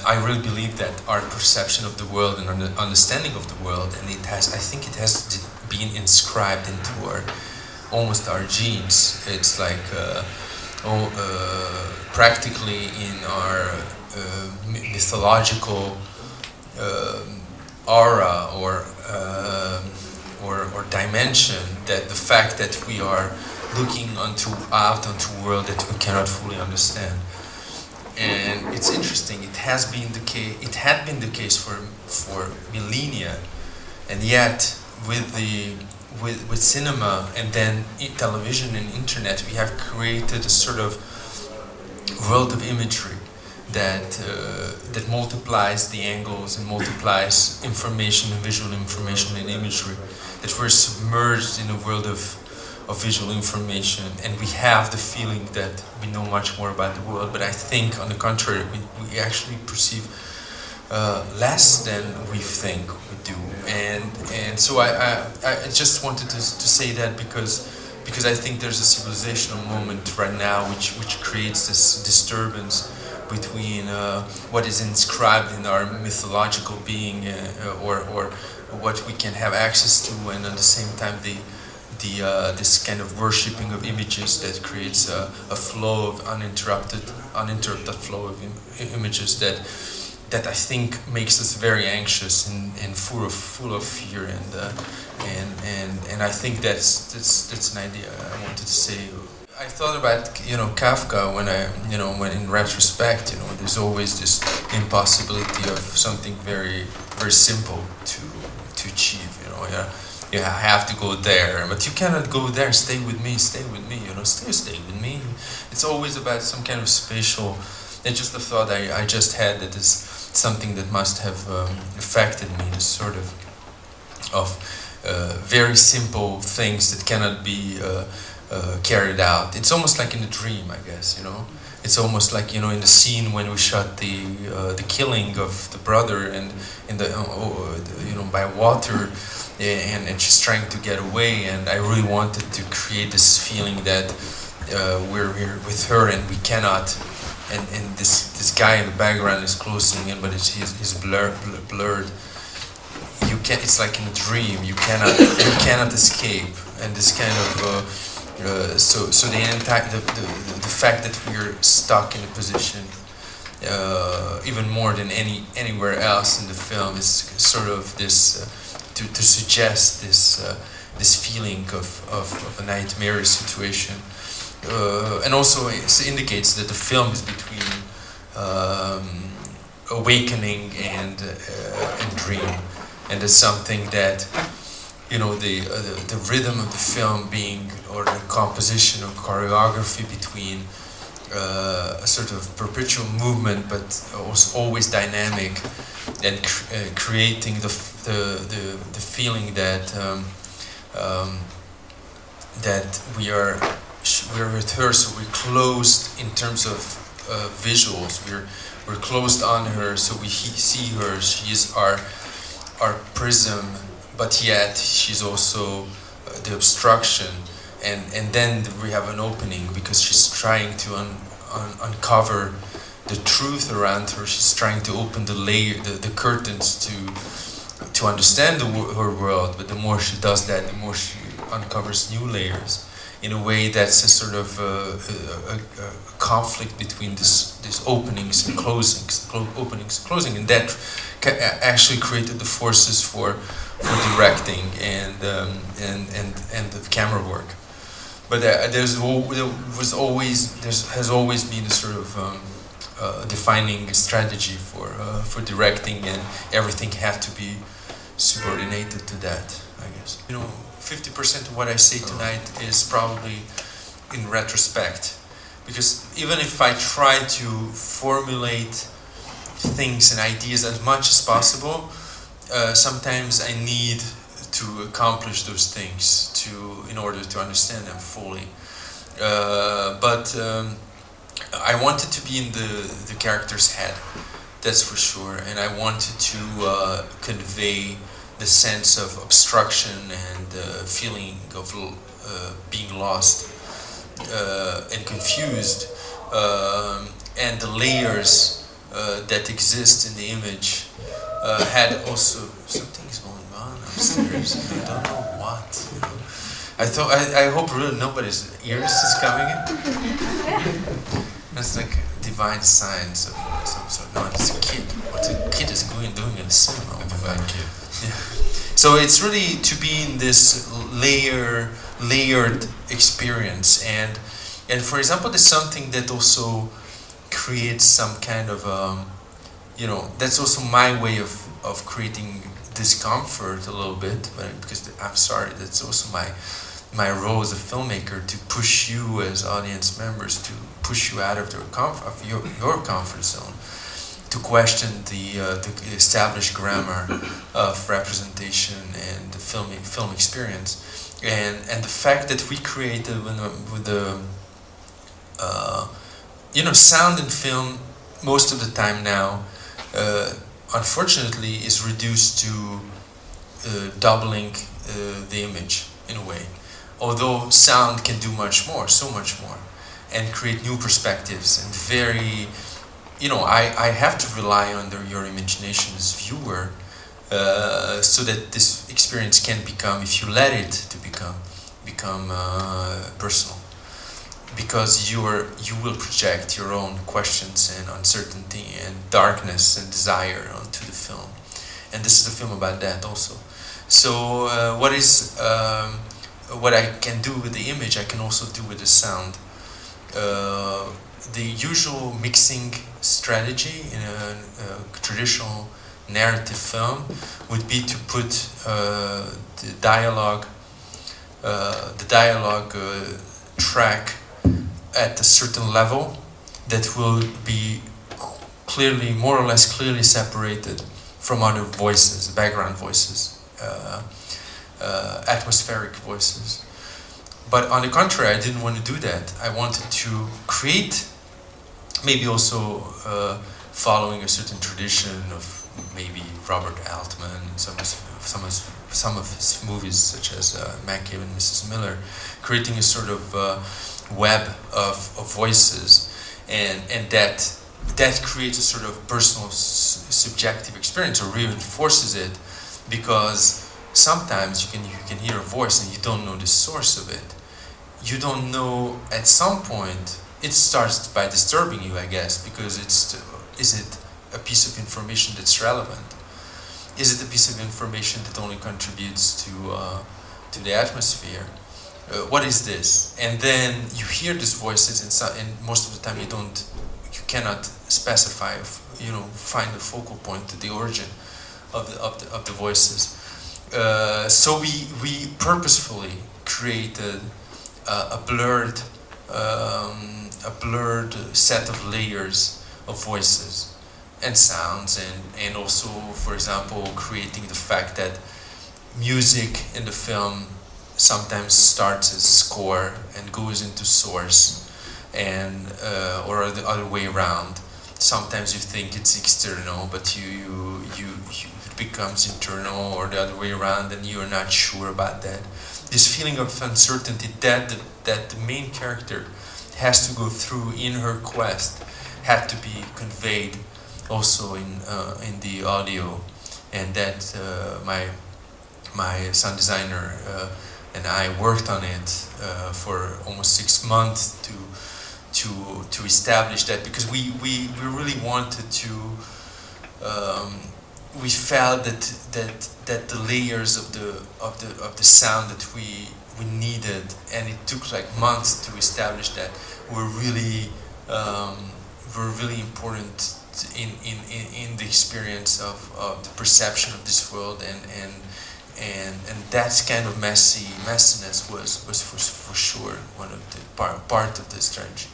I really believe that our perception of the world and understanding of the world, and I think it has been inscribed into almost our genes. It's like practically in our mythological aura or dimension, that the fact that we are looking out onto a world that we cannot fully understand. And it's interesting. It has been the case. It had been the case for millennia, and yet with cinema and then television and internet, we have created a sort of world of imagery that multiplies the angles and multiplies information and visual information and imagery. That we're submerged in a world of visual information, and we have the feeling that we know much more about the world, but I think on the contrary, we actually perceive less than we think we do. And so I just wanted to say that because I think there's a civilizational moment right now which creates this disturbance between what is inscribed in our mythological being or what we can have access to, and at the same time this kind of worshipping of images that creates a flow of uninterrupted flow of images that I think makes us very anxious and full of fear, and I think that's an idea I wanted to say. I thought about Kafka when in retrospect, there's always this impossibility of something very very simple to achieve. You have to go there, but you cannot go there. Stay with me. Stay with me. Stay with me. It's always about some kind of spatial. It's just a thought I just had that is something that must have affected me. This sort of very simple things that cannot be carried out. It's almost like in a dream, I guess. It's almost like in the scene when we shot the killing of the brother and in the by water. And she's trying to get away, and I really wanted to create this feeling that we're here with her and we cannot, and this guy in the background is closing in, but he's blurred. It's like in a dream. You cannot escape, and this kind of so the fact that we're stuck in a position even more than anywhere else in the film is sort of this. To suggest this feeling of a nightmare situation, and also it indicates that the film is between awakening and dream, and it's something that the rhythm of the film being, or the composition or choreography between a sort of perpetual movement, but also always dynamic, and creating the feeling that that we're with her, so we're closed in terms of visuals. We're closed on her, so we see her. She is our prism, but yet she's also the obstruction. And then we have an opening because she's trying to uncover the truth around her. She's trying to open the curtains to understand her world. But the more she does that, the more she uncovers new layers. In a way, that's a sort of a conflict between these openings and closings, and that actually created the forces for directing and the camera work. But there has always been a sort of defining strategy for directing, and everything had to be subordinated to that, I guess. 50% of what I say tonight is probably in retrospect, because even if I try to formulate things and ideas as much as possible, sometimes I need to accomplish those things in order to understand them fully. But I wanted to be in the character's head, that's for sure, and I wanted to convey the sense of obstruction and feeling of being lost and confused, and the layers that exists in the image had also something's going on upstairs. I don't know what. You know. I hope really nobody's ears is coming in. That's like divine signs of some sort. No, it's a kid. What a kid is doing in the cinema? A divine kid. Yeah. So it's really to be in this layered experience, and for example, there's something that also creates some kind of that's also my way of creating discomfort a little bit, but because I'm sorry, that's also my role as a filmmaker, to push you as audience members, to push you out of your comfort zone, to question the established grammar of representation and the film experience, and the fact that we created with the sound in film most of the time now, unfortunately, is reduced to doubling the image in a way. Although sound can do much more, so much more, and create new perspectives and very, I have to rely on your imagination as viewer, so that this experience can become, if you let it to become personal, because you will project your own questions and uncertainty and darkness and desire onto the film, and this is a film about that also. So what I can do with the image, I can also do with the sound. The usual mixing strategy in a traditional narrative film would be to put the dialogue track at a certain level that will be more or less clearly separated from other voices, background voices, atmospheric voices. But on the contrary, I didn't want to do that. I wanted to create, maybe also following a certain tradition of maybe Robert Altman and some of his movies, such as Mackay and Mrs. Miller, creating a sort of web of voices, and that creates a sort of personal subjective experience, or reinforces it, because sometimes you can hear a voice and you don't know the source of it. You don't know, at some point it starts by disturbing you, I guess, because is it a piece of information that's relevant? Is it a piece of information that only contributes to the atmosphere? What is this? And then you hear these voices, and most of the time you cannot specify, find the focal point, the origin of the voices. So we purposefully created a blurred set of layers of voices and sounds, and also, for example, creating the fact that music in the film sometimes starts as score and goes into source, and or the other way around. Sometimes you think it's external, but it becomes internal, or the other way around, and you're not sure about that. This feeling of uncertainty that the main character has to go through in her quest had to be conveyed also in the audio, and that my sound designer and I worked on it for almost 6 months to establish that, because we really wanted to. We felt that the layers of the sound that we needed, and it took like months to establish that, were really important in the experience of the perception of this world, and that kind of messiness was for sure one of the part of the strategy.